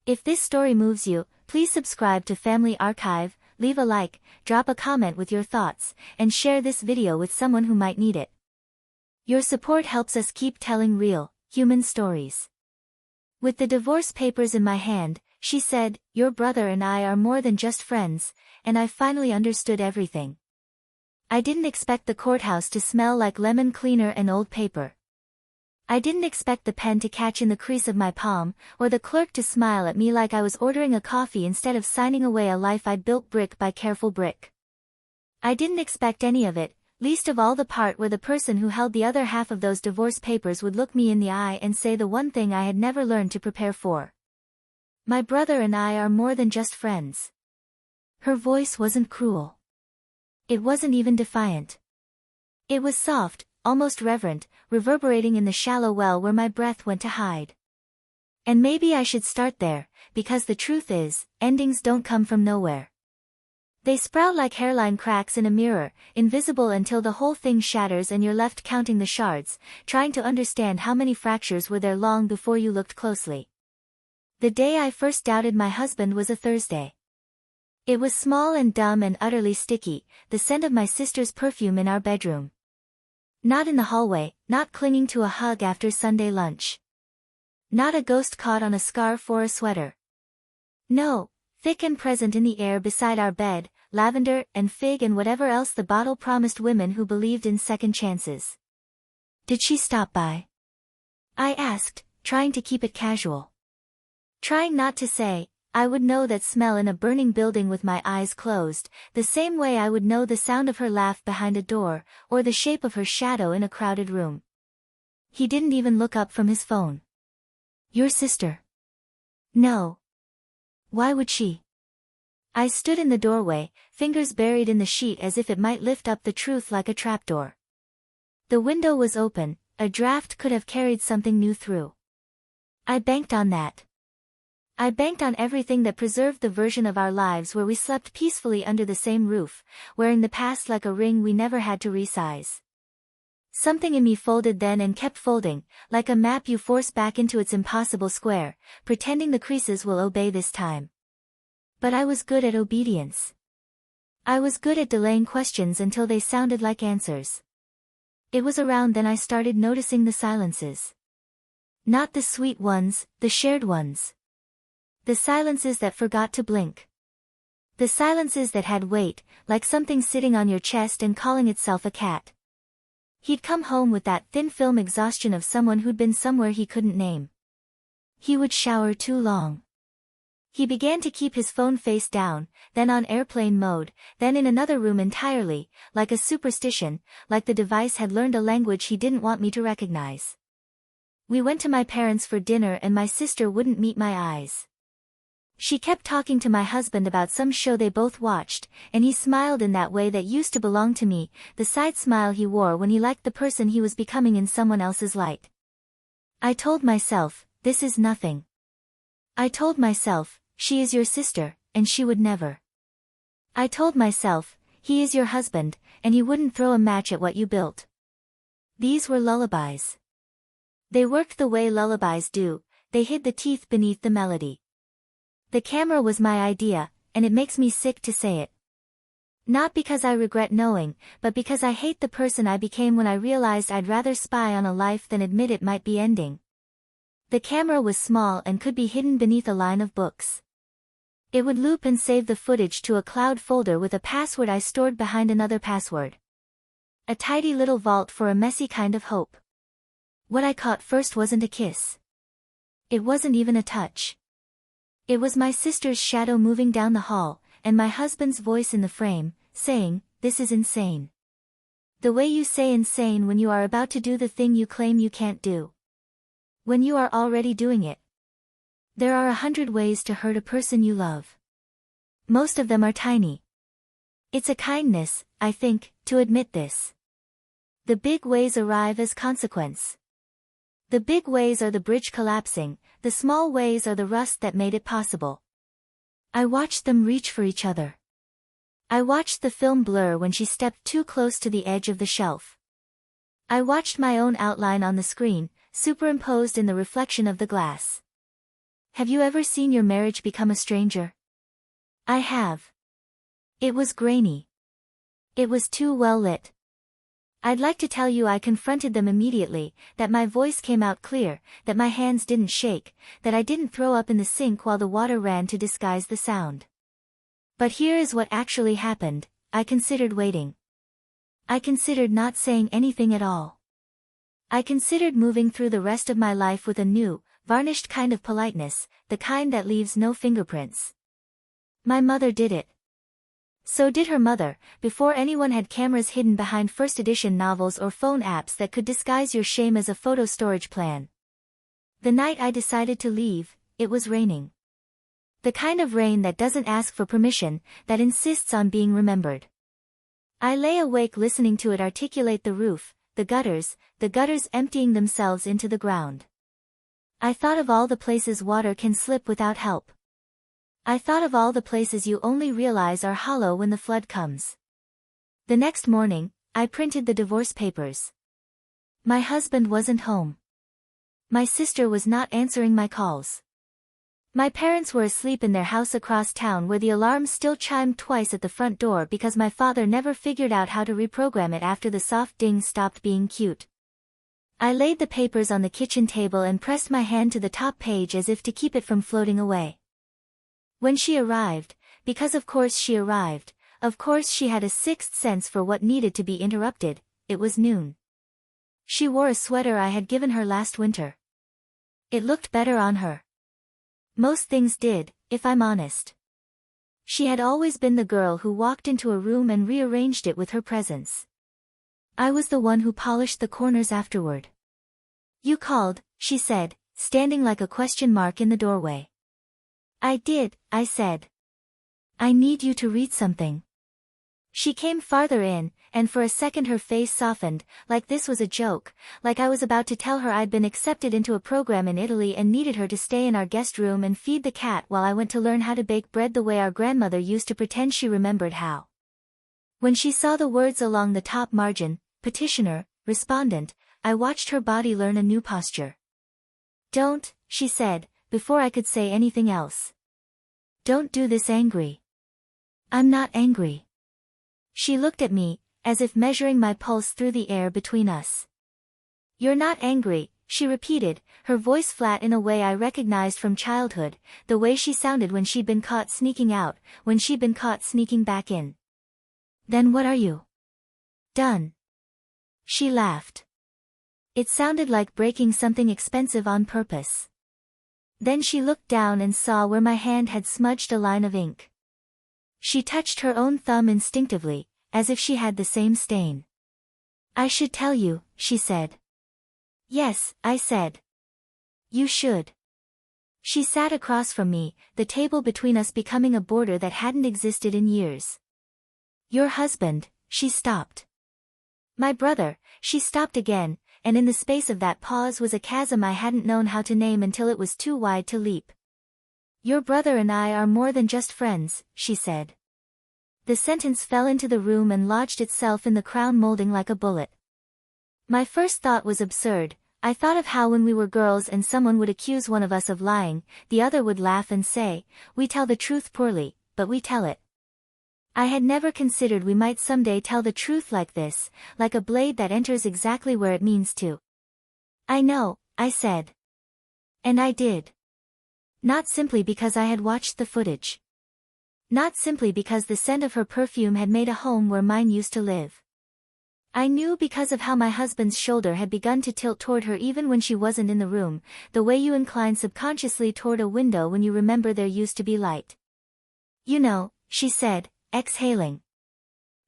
If this story moves you, please subscribe to Family Archive, leave a like, drop a comment with your thoughts, and share this video with someone who might need it. Your support helps us keep telling real, human stories. With the divorce papers in my hand, she said, "Your brother and I are more than just friends," and I finally understood everything. I didn't expect the courthouse to smell like lemon cleaner and old paper. I didn't expect the pen to catch in the crease of my palm, or the clerk to smile at me like I was ordering a coffee instead of signing away a life I'd built brick by careful brick. I didn't expect any of it, least of all the part where the person who held the other half of those divorce papers would look me in the eye and say the one thing I had never learned to prepare for. My brother and I are more than just friends. Her voice wasn't cruel. It wasn't even defiant. It was soft, almost reverent, reverberating in the shallow well where my breath went to hide. And maybe I should start there, because the truth is, endings don't come from nowhere. They sprout like hairline cracks in a mirror, invisible until the whole thing shatters and you're left counting the shards, trying to understand how many fractures were there long before you looked closely. The day I first doubted my husband was a Thursday. It was small and dumb and utterly sticky, the scent of my sister's perfume in our bedroom. Not in the hallway, not clinging to a hug after Sunday lunch. Not a ghost caught on a scarf or a sweater. No, thick and present in the air beside our bed, lavender and fig and whatever else the bottle promised women who believed in second chances. Did she stop by? I asked, trying to keep it casual. Trying not to say, I would know that smell in a burning building with my eyes closed, the same way I would know the sound of her laugh behind a door, or the shape of her shadow in a crowded room. He didn't even look up from his phone. Your sister? No. Why would she? I stood in the doorway, fingers buried in the sheet as if it might lift up the truth like a trapdoor. The window was open, a draft could have carried something new through. I banked on that. I banked on everything that preserved the version of our lives where we slept peacefully under the same roof, wearing the past like a ring we never had to resize. Something in me folded then and kept folding, like a map you force back into its impossible square, pretending the creases will obey this time. But I was good at obedience. I was good at delaying questions until they sounded like answers. It was around then I started noticing the silences. Not the sweet ones, the shared ones. The silences that forgot to blink. The silences that had weight, like something sitting on your chest and calling itself a cat. He'd come home with that thin film exhaustion of someone who'd been somewhere he couldn't name. He would shower too long. He began to keep his phone face down, then on airplane mode, then in another room entirely, like a superstition, like the device had learned a language he didn't want me to recognize. We went to my parents for dinner and my sister wouldn't meet my eyes. She kept talking to my husband about some show they both watched, and he smiled in that way that used to belong to me, the side smile he wore when he liked the person he was becoming in someone else's light. I told myself, this is nothing. I told myself, she is your sister, and she would never. I told myself, he is your husband, and he wouldn't throw a match at what you built. These were lullabies. They worked the way lullabies do, they hid the teeth beneath the melody. The camera was my idea, and it makes me sick to say it. Not because I regret knowing, but because I hate the person I became when I realized I'd rather spy on a life than admit it might be ending. The camera was small and could be hidden beneath a line of books. It would loop and save the footage to a cloud folder with a password I stored behind another password. A tidy little vault for a messy kind of hope. What I caught first wasn't a kiss. It wasn't even a touch. It was my sister's shadow moving down the hall, and my husband's voice in the frame, saying, "This is insane." The way you say insane when you are about to do the thing you claim you can't do. When you are already doing it. There are 100 ways to hurt a person you love. Most of them are tiny. It's a kindness, I think, to admit this. The big ways arrive as consequence. The big ways are the bridge collapsing, the small ways are the rust that made it possible. I watched them reach for each other. I watched the film blur when she stepped too close to the edge of the shelf. I watched my own outline on the screen, superimposed in the reflection of the glass. Have you ever seen your marriage become a stranger? I have. It was grainy. It was too well lit. I'd like to tell you I confronted them immediately, that my voice came out clear, that my hands didn't shake, that I didn't throw up in the sink while the water ran to disguise the sound. But here is what actually happened. I considered waiting. I considered not saying anything at all. I considered moving through the rest of my life with a new, varnished kind of politeness, the kind that leaves no fingerprints. My mother did it. So did her mother, before anyone had cameras hidden behind first edition novels or phone apps that could disguise your shame as a photo storage plan. The night I decided to leave, it was raining. The kind of rain that doesn't ask for permission, that insists on being remembered. I lay awake listening to it articulate the roof, the gutters emptying themselves into the ground. I thought of all the places water can slip without help. I thought of all the places you only realize are hollow when the flood comes. The next morning, I printed the divorce papers. My husband wasn't home. My sister was not answering my calls. My parents were asleep in their house across town where the alarm still chimed twice at the front door because my father never figured out how to reprogram it after the soft ding stopped being cute. I laid the papers on the kitchen table and pressed my hand to the top page as if to keep it from floating away. When she arrived, because of course she arrived, of course she had a sixth sense for what needed to be interrupted, it was noon. She wore a sweater I had given her last winter. It looked better on her. Most things did, if I'm honest. She had always been the girl who walked into a room and rearranged it with her presence. I was the one who polished the corners afterward. You called, she said, standing like a question mark in the doorway. I did, I said. I need you to read something. She came farther in, and for a second her face softened, like this was a joke, like I was about to tell her I'd been accepted into a program in Italy and needed her to stay in our guest room and feed the cat while I went to learn how to bake bread the way our grandmother used to pretend she remembered how. When she saw the words along the top margin, petitioner, respondent, I watched her body learn a new posture. Don't, she said, before I could say anything else. Don't do this angry. I'm not angry. She looked at me, as if measuring my pulse through the air between us. You're not angry, she repeated, her voice flat in a way I recognized from childhood, the way she sounded when she'd been caught sneaking out, when she'd been caught sneaking back in. Then what are you? Done. She laughed. It sounded like breaking something expensive on purpose. Then she looked down and saw where my hand had smudged a line of ink. She touched her own thumb instinctively, as if she had the same stain. I should tell you, she said. Yes, I said. You should. She sat across from me, the table between us becoming a border that hadn't existed in years. Your husband, she stopped. My brother, she stopped again, and in the space of that pause was a chasm I hadn't known how to name until it was too wide to leap. Your brother and I are more than just friends, she said. The sentence fell into the room and lodged itself in the crown molding like a bullet. My first thought was absurd. I thought of how when we were girls and someone would accuse one of us of lying, the other would laugh and say, we tell the truth poorly, but we tell it. I had never considered we might someday tell the truth like this, like a blade that enters exactly where it means to. I know, I said. And I did. Not simply because I had watched the footage. Not simply because the scent of her perfume had made a home where mine used to live. I knew because of how my husband's shoulder had begun to tilt toward her even when she wasn't in the room, the way you incline subconsciously toward a window when you remember there used to be light. You know, she said, exhaling.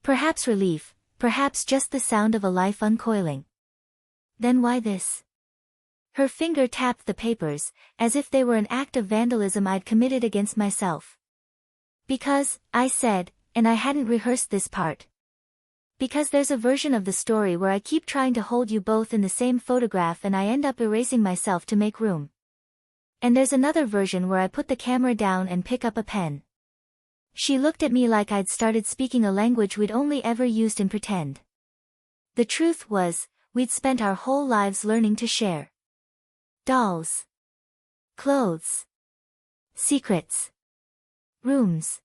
Perhaps relief, perhaps just the sound of a life uncoiling. Then why this? Her finger tapped the papers, as if they were an act of vandalism I'd committed against myself. Because, I said, and I hadn't rehearsed this part. Because there's a version of the story where I keep trying to hold you both in the same photograph and I end up erasing myself to make room. And there's another version where I put the camera down and pick up a pen. She looked at me like I'd started speaking a language we'd only ever used in pretend. The truth was, we'd spent our whole lives learning to share. Dolls. Clothes. Secrets. Rooms.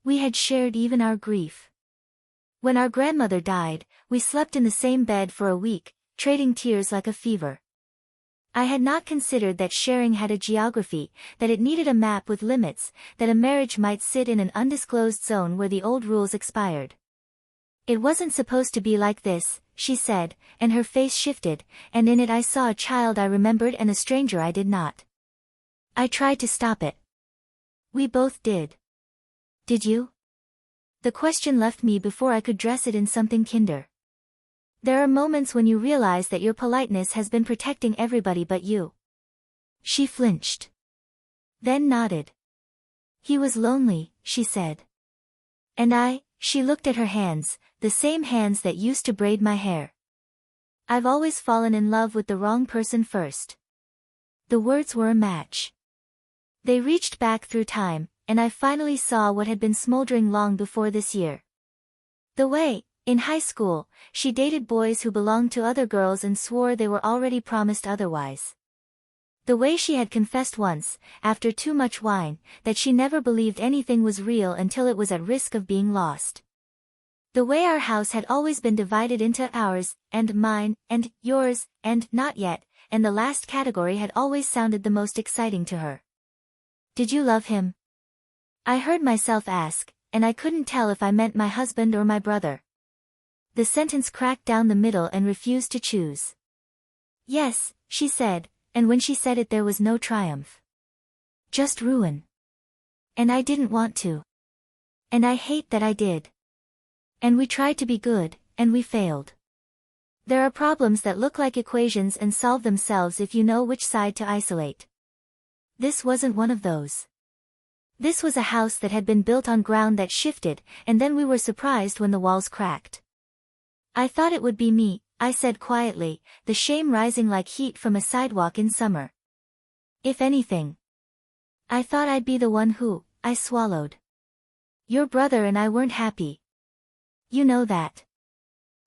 We had shared even our grief. When our grandmother died, we slept in the same bed for a week, trading tears like a fever. I had not considered that sharing had a geography, that it needed a map with limits, that a marriage might sit in an undisclosed zone where the old rules expired. It wasn't supposed to be like this, she said, and her face shifted, and in it I saw a child I remembered and a stranger I did not. I tried to stop it. We both did. Did you? The question left me before I could dress it in something kinder. There are moments when you realize that your politeness has been protecting everybody but you. She flinched. Then nodded. He was lonely, she said. And she looked at her hands, the same hands that used to braid my hair. I've always fallen in love with the wrong person first. The words were a match. They reached back through time, and I finally saw what had been smoldering long before this year. The way, in high school, she dated boys who belonged to other girls and swore they were already promised otherwise. The way she had confessed once, after too much wine, that she never believed anything was real until it was at risk of being lost. The way our house had always been divided into ours, and mine, and yours, and not yet, and the last category had always sounded the most exciting to her. Did you love him? I heard myself ask, and I couldn't tell if I meant my husband or my brother. The sentence cracked down the middle and refused to choose. Yes, she said, and when she said it there was no triumph. Just ruin. And I didn't want to. And I hate that I did. And we tried to be good, and we failed. There are problems that look like equations and solve themselves if you know which side to isolate. This wasn't one of those. This was a house that had been built on ground that shifted, and then we were surprised when the walls cracked. I thought it would be me, I said quietly, the shame rising like heat from a sidewalk in summer. If anything. I thought I'd be the one who, I swallowed. Your brother and I weren't happy. You know that.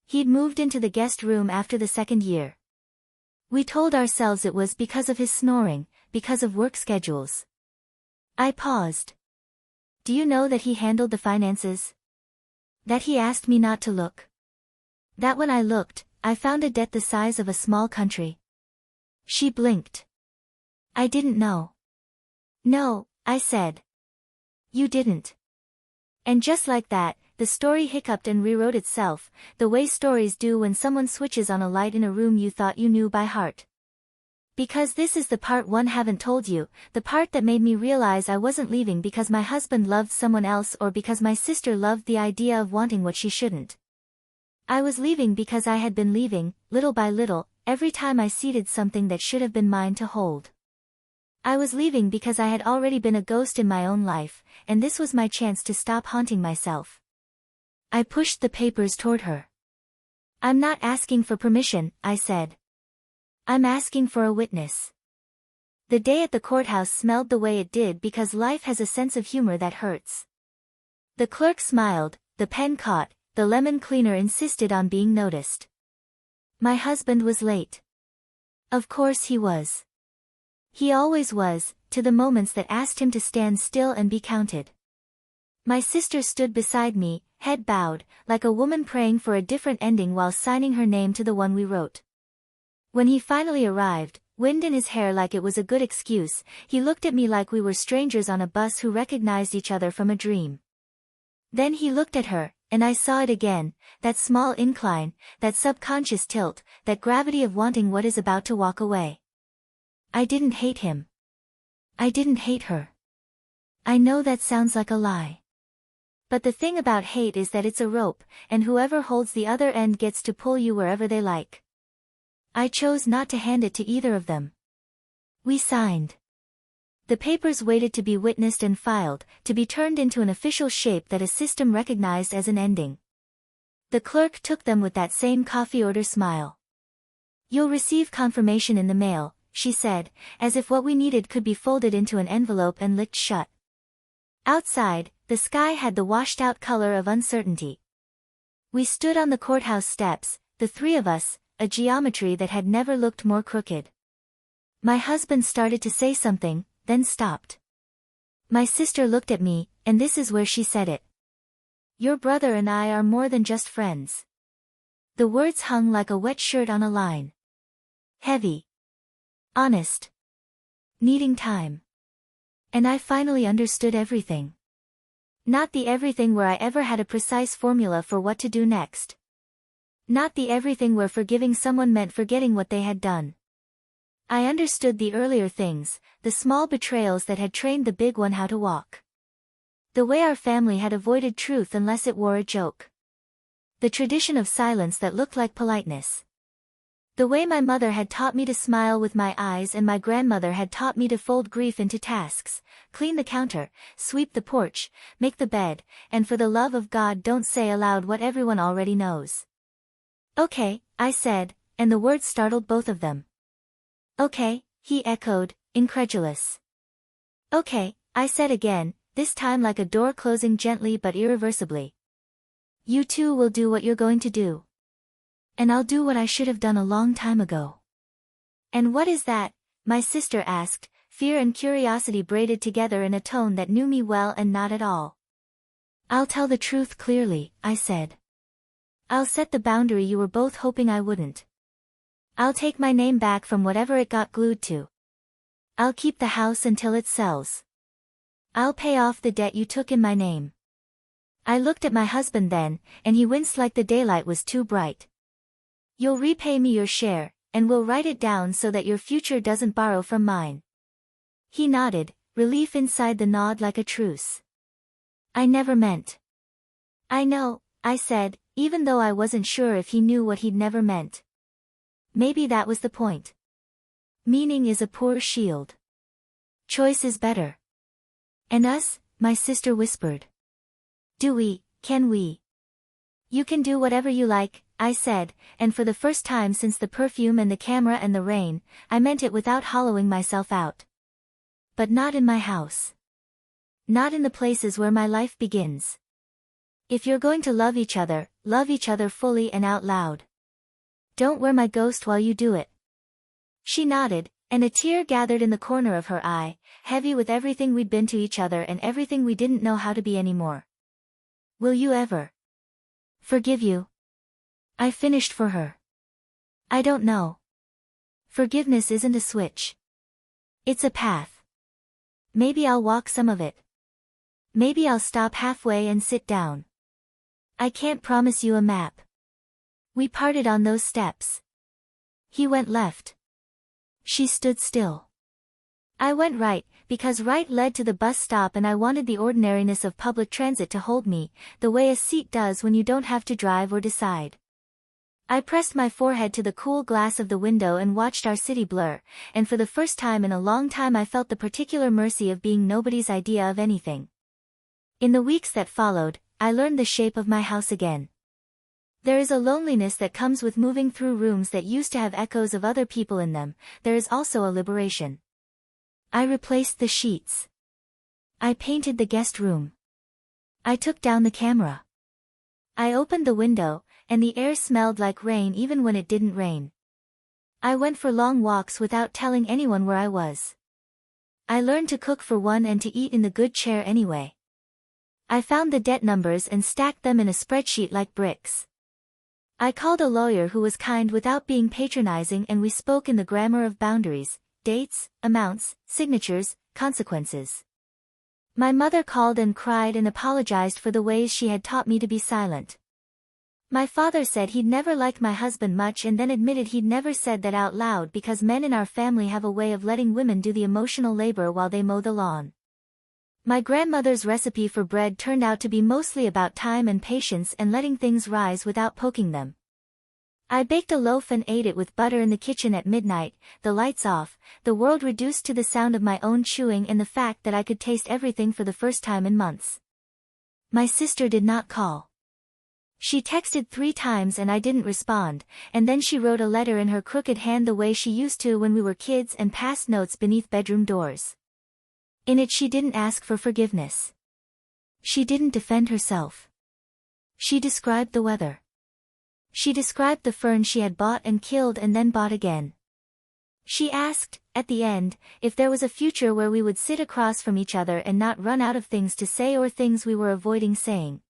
He'd moved into the guest room after the second year. We told ourselves it was because of his snoring, because of work schedules. I paused. Do you know that he handled the finances? That he asked me not to look? That when I looked, I found a debt the size of a small country. She blinked. I didn't know. No, I said. You didn't. And just like that, the story hiccuped and rewrote itself, the way stories do when someone switches on a light in a room you thought you knew by heart. Because this is the part one haven't told you, the part that made me realize I wasn't leaving because my husband loved someone else or because my sister loved the idea of wanting what she shouldn't. I was leaving because I had been leaving, little by little, every time I ceded something that should have been mine to hold. I was leaving because I had already been a ghost in my own life, and this was my chance to stop haunting myself. I pushed the papers toward her. I'm not asking for permission, I said. I'm asking for a witness. The day at the courthouse smelled the way it did because life has a sense of humor that hurts. The clerk smiled, the pen caught, the lemon cleaner insisted on being noticed. My husband was late. Of course he was. He always was, to the moments that asked him to stand still and be counted. My sister stood beside me, head bowed, like a woman praying for a different ending while signing her name to the one we wrote. When he finally arrived, wind in his hair like it was a good excuse, he looked at me like we were strangers on a bus who recognized each other from a dream. Then he looked at her, and I saw it again, that small incline, that subconscious tilt, that gravity of wanting what is about to walk away. I didn't hate him. I didn't hate her. I know that sounds like a lie. But the thing about hate is that it's a rope, and whoever holds the other end gets to pull you wherever they like. I chose not to hand it to either of them. We signed. The papers waited to be witnessed and filed, to be turned into an official shape that a system recognized as an ending. The clerk took them with that same coffee order smile. You'll receive confirmation in the mail, she said, as if what we needed could be folded into an envelope and licked shut. Outside, the sky had the washed-out color of uncertainty. We stood on the courthouse steps, the three of us, a geometry that had never looked more crooked. My husband started to say something, then stopped. My sister looked at me, and this is where she said it. Your brother and I are more than just friends. The words hung like a wet shirt on a line. Heavy. Honest. Needing time. And I finally understood everything. Not the everything where I ever had a precise formula for what to do next. Not the everything where forgiving someone meant forgetting what they had done. I understood the earlier things, the small betrayals that had trained the big one how to walk. The way our family had avoided truth unless it wore a joke. The tradition of silence that looked like politeness. The way my mother had taught me to smile with my eyes and my grandmother had taught me to fold grief into tasks, clean the counter, sweep the porch, make the bed, and for the love of God don't say aloud what everyone already knows. Okay, I said, and the words startled both of them. Okay, he echoed, incredulous. Okay, I said again, this time like a door closing gently but irreversibly. You too will do what you're going to do. And I'll do what I should have done a long time ago. And what is that? My sister asked, fear and curiosity braided together in a tone that knew me well and not at all. I'll tell the truth clearly, I said. I'll set the boundary you were both hoping I wouldn't. I'll take my name back from whatever it got glued to. I'll keep the house until it sells. I'll pay off the debt you took in my name. I looked at my husband then, and he winced like the daylight was too bright. You'll repay me your share, and we'll write it down so that your future doesn't borrow from mine. He nodded, relief inside the nod like a truce. I never meant. I know, I said, even though I wasn't sure if he knew what he'd never meant. Maybe that was the point. Meaning is a poor shield. Choice is better. And us, my sister whispered. Do we, can we? You can do whatever you like, I said, and for the first time since the perfume and the camera and the rain, I meant it without hollowing myself out. But not in my house. Not in the places where my life begins. If you're going to love each other fully and out loud. Don't wear my ghost while you do it. She nodded, and a tear gathered in the corner of her eye, heavy with everything we'd been to each other and everything we didn't know how to be anymore. Will you ever forgive you? I finished for her. I don't know. Forgiveness isn't a switch. It's a path. Maybe I'll walk some of it. Maybe I'll stop halfway and sit down. I can't promise you a map. We parted on those steps. He went left. She stood still. I went right, because right led to the bus stop and I wanted the ordinariness of public transit to hold me, the way a seat does when you don't have to drive or decide. I pressed my forehead to the cool glass of the window and watched our city blur, and for the first time in a long time I felt the particular mercy of being nobody's idea of anything. In the weeks that followed, I learned the shape of my house again. There is a loneliness that comes with moving through rooms that used to have echoes of other people in them. There is also a liberation. I replaced the sheets. I painted the guest room. I took down the camera. I opened the window, and the air smelled like rain even when it didn't rain. I went for long walks without telling anyone where I was. I learned to cook for one and to eat in the good chair anyway. I found the debt numbers and stacked them in a spreadsheet like bricks. I called a lawyer who was kind without being patronizing, and we spoke in the grammar of boundaries, dates, amounts, signatures, consequences. My mother called and cried and apologized for the ways she had taught me to be silent. My father said he'd never liked my husband much and then admitted he'd never said that out loud because men in our family have a way of letting women do the emotional labor while they mow the lawn. My grandmother's recipe for bread turned out to be mostly about time and patience and letting things rise without poking them. I baked a loaf and ate it with butter in the kitchen at midnight, the lights off, the world reduced to the sound of my own chewing and the fact that I could taste everything for the first time in months. My sister did not call. She texted 3 times and I didn't respond, and then she wrote a letter in her crooked hand the way she used to when we were kids and passed notes beneath bedroom doors. In it she didn't ask for forgiveness. She didn't defend herself. She described the weather. She described the fern she had bought and killed and then bought again. She asked, at the end, if there was a future where we would sit across from each other and not run out of things to say or things we were avoiding saying.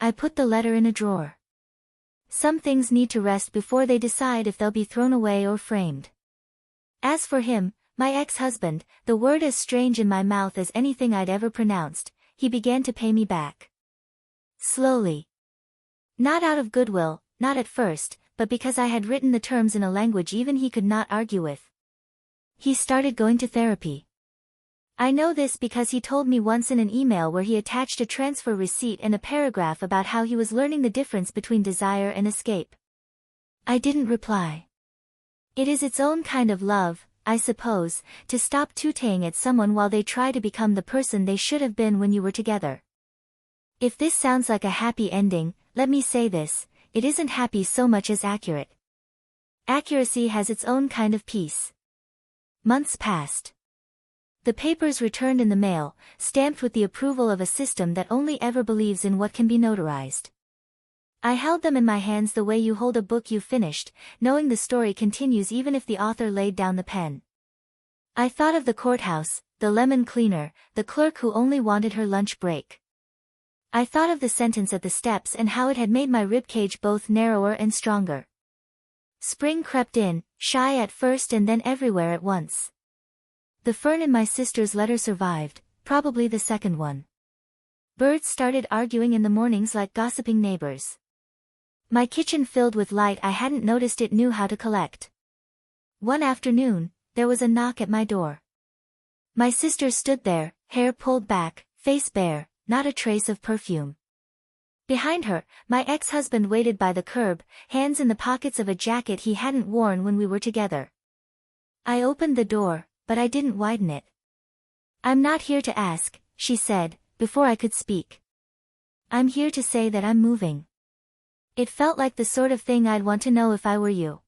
I put the letter in a drawer. Some things need to rest before they decide if they'll be thrown away or framed. As for him, my ex-husband, the word as strange in my mouth as anything I'd ever pronounced, he began to pay me back. Slowly. Not out of goodwill, not at first, but because I had written the terms in a language even he could not argue with. He started going to therapy. I know this because he told me once in an email where he attached a transfer receipt and a paragraph about how he was learning the difference between desire and escape. I didn't reply. It is its own kind of love, I suppose, to stop tutoring at someone while they try to become the person they should have been when you were together. If this sounds like a happy ending, let me say this, it isn't happy so much as accurate. Accuracy has its own kind of peace. Months passed. The papers returned in the mail, stamped with the approval of a system that only ever believes in what can be notarized. I held them in my hands the way you hold a book you finished, knowing the story continues even if the author laid down the pen. I thought of the courthouse, the lemon cleaner, the clerk who only wanted her lunch break. I thought of the sentence at the steps and how it had made my ribcage both narrower and stronger. Spring crept in, shy at first and then everywhere at once. The fern in my sister's letter survived, probably the second one. Birds started arguing in the mornings like gossiping neighbors. My kitchen filled with light I hadn't noticed it knew how to collect. One afternoon, there was a knock at my door. My sister stood there, hair pulled back, face bare, not a trace of perfume. Behind her, my ex-husband waited by the curb, hands in the pockets of a jacket he hadn't worn when we were together. I opened the door, but I didn't widen it. "I'm not here to ask," she said, before I could speak. "I'm here to say that I'm moving." It felt like the sort of thing I'd want to know if I were you.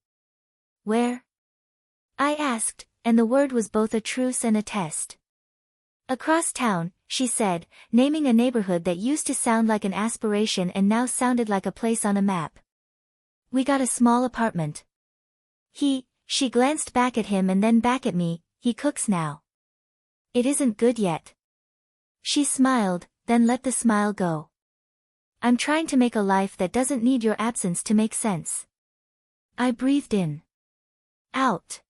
"Where?" I asked, and the word was both a truce and a test. "Across town," she said, naming a neighborhood that used to sound like an aspiration and now sounded like a place on a map. "We got a small apartment." She glanced back at him and then back at me, "He cooks now." "It isn't good yet." She smiled, then let the smile go. "I'm trying to make a life that doesn't need your absence to make sense." I breathed in. Out.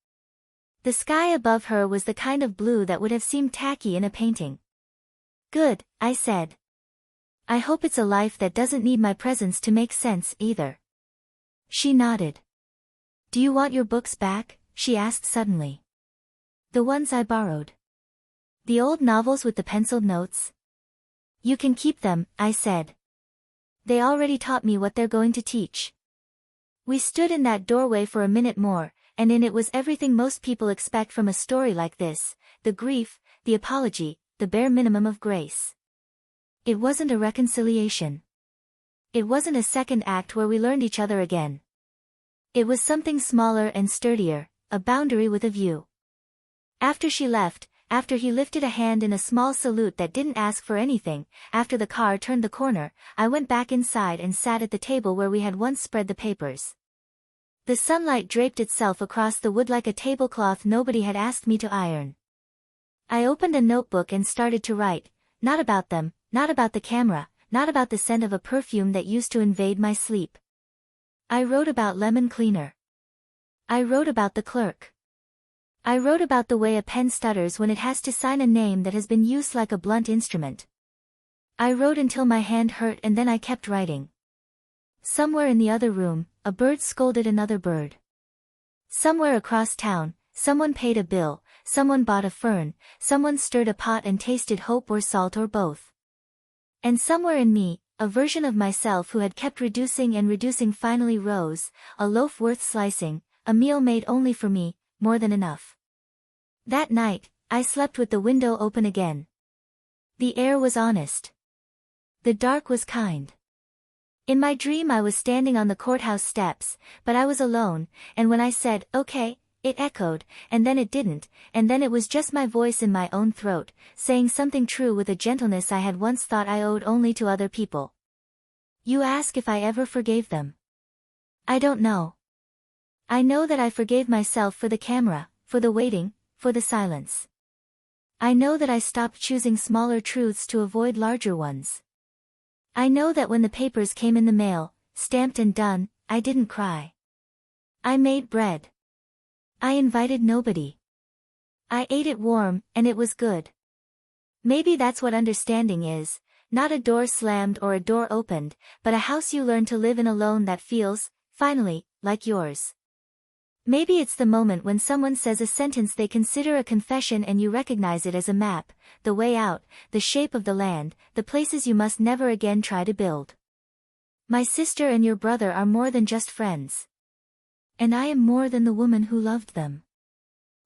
The sky above her was the kind of blue that would have seemed tacky in a painting. "Good," I said. "I hope it's a life that doesn't need my presence to make sense, either." She nodded. "Do you want your books back?" she asked suddenly. "The ones I borrowed. The old novels with the penciled notes?" "You can keep them," I said. "They already taught me what they're going to teach." We stood in that doorway for a minute more, and in it was everything most people expect from a story like this, the grief, the apology, the bare minimum of grace. It wasn't a reconciliation. It wasn't a second act where we learned each other again. It was something smaller and sturdier, a boundary with a view. After she left, after he lifted a hand in a small salute that didn't ask for anything, after the car turned the corner, I went back inside and sat at the table where we had once spread the papers. The sunlight draped itself across the wood like a tablecloth nobody had asked me to iron. I opened a notebook and started to write, not about them, not about the camera, not about the scent of a perfume that used to invade my sleep. I wrote about lemon cleaner. I wrote about the clerk. I wrote about the way a pen stutters when it has to sign a name that has been used like a blunt instrument. I wrote until my hand hurt and then I kept writing. Somewhere in the other room, a bird scolded another bird. Somewhere across town, someone paid a bill, someone bought a fern, someone stirred a pot and tasted hope or salt or both. And somewhere in me, a version of myself who had kept reducing and reducing finally rose, a loaf worth slicing, a meal made only for me, more than enough. That night, I slept with the window open again. The air was honest. The dark was kind. In my dream I was standing on the courthouse steps, but I was alone, and when I said, "Okay," it echoed, and then it didn't, and then it was just my voice in my own throat, saying something true with a gentleness I had once thought I owed only to other people. "You ask if I ever forgave them. I don't know. I know that I forgave myself for the camera, for the waiting, for the silence. I know that I stopped choosing smaller truths to avoid larger ones. I know that when the papers came in the mail, stamped and done, I didn't cry. I made bread. I invited nobody. I ate it warm, and it was good. Maybe that's what understanding is, not a door slammed or a door opened, but a house you learn to live in alone that feels, finally, like yours. Maybe it's the moment when someone says a sentence they consider a confession and you recognize it as a map, the way out, the shape of the land, the places you must never again try to build. My sister and your brother are more than just friends. And I am more than the woman who loved them.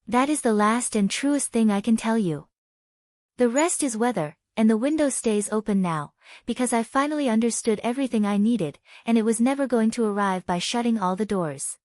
That is the last and truest thing I can tell you. The rest is weather, and the window stays open now, because I finally understood everything I needed, and it was never going to arrive by shutting all the doors.